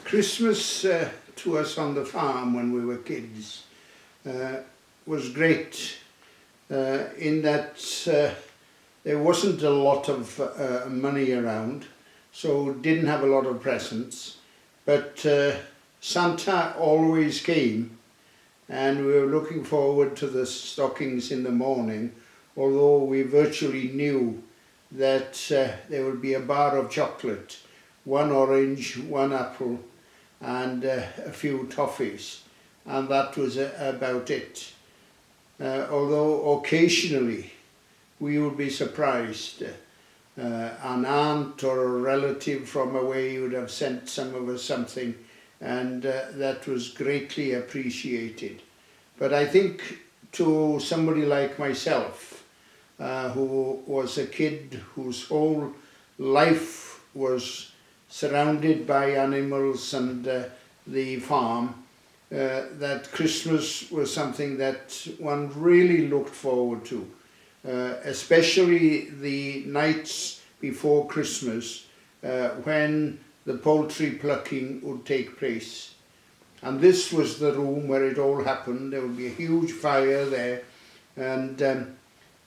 Christmas to us on the farm when we were kids was great in that there wasn't a lot of money around, so didn't have a lot of presents, but Santa always came and we were looking forward to the stockings in the morning, although we virtually knew that there would be a bar of chocolate, one orange, one apple and a few toffees, and that was about it. Although occasionally we would be surprised. An aunt or a relative from away would have sent some of us something, and that was greatly appreciated. But I think to somebody like myself, who was a kid whose whole life was surrounded by animals and the farm, that Christmas was something that one really looked forward to, especially the nights before Christmas when the poultry plucking would take place. And this was the room where it all happened. There would be a huge fire there, and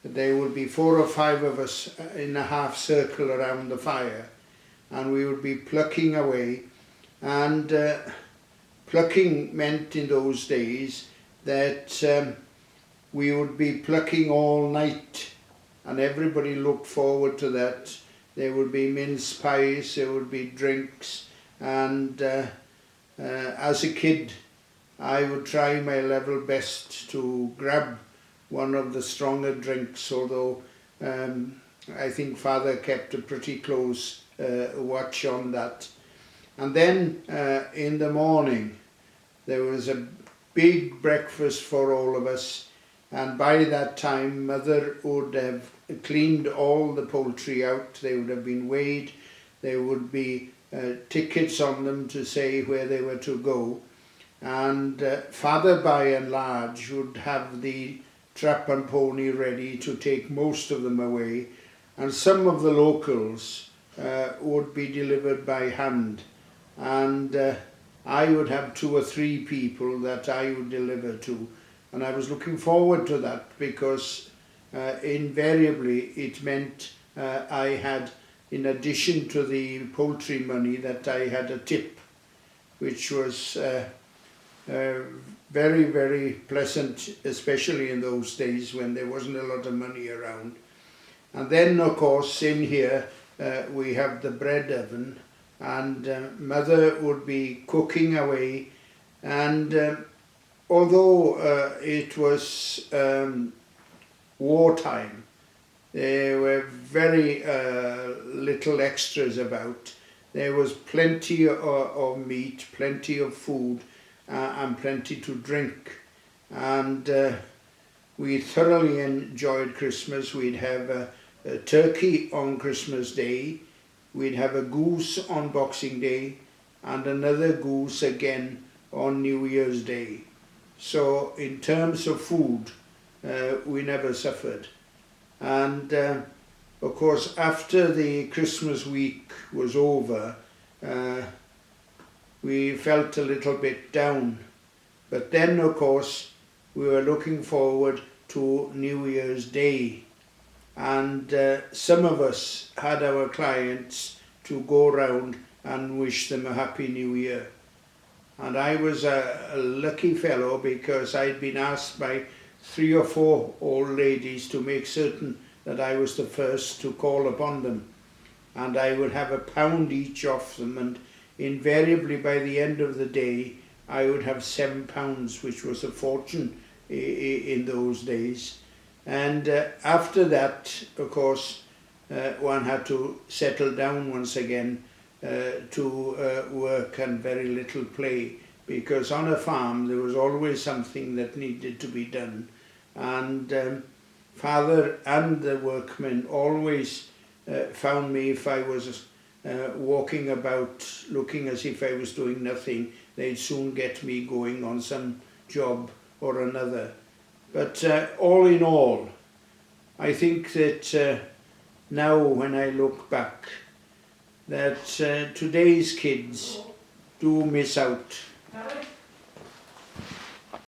there would be 4 or 5 of us in a half circle around the fire, and we would be plucking away. And plucking meant in those days that we would be plucking all night, and everybody looked forward to that. There would be mince pies, there would be drinks, and as a kid I would try my level best to grab one of the stronger drinks, although I think Father kept a pretty close watch on that. And then in the morning there was a big breakfast for all of us, and by that time Mother would have cleaned all the poultry out. They would have been weighed, there would be tickets on them to say where they were to go, and Father by and large would have the trap and pony ready to take most of them away, and some of the locals would be delivered by hand, and I would have 2 or 3 people that I would deliver to, and I was looking forward to that because invariably it meant I had, in addition to the poultry money, that I had a tip, which was very, very pleasant, especially in those days when there wasn't a lot of money around. And then of course in here we have the bread oven, and Mother would be cooking away, and although it was wartime, there were very little extras about. There was plenty of meat, plenty of food, and plenty to drink, and we thoroughly enjoyed Christmas. We'd have a turkey on Christmas Day, we'd have a goose on Boxing Day, and another goose again on New Year's Day. So in terms of food, we never suffered. And of course after the Christmas week was over, we felt a little bit down, but then of course we were looking forward to New Year's Day, and some of us had our clients to go round and wish them a Happy New Year. And I was a lucky fellow because I'd been asked by 3 or 4 old ladies to make certain that I was the first to call upon them, and I would have £1 each off them, and invariably by the end of the day I would have £7, which was a fortune in those days. And after that, of course, one had to settle down once again to work and very little play, because on a farm there was always something that needed to be done, and Father and the workmen always found me, if I was walking about looking as if I was doing nothing, they'd soon get me going on some job or another. But all in all, I think that now when I look back, that today's kids do miss out.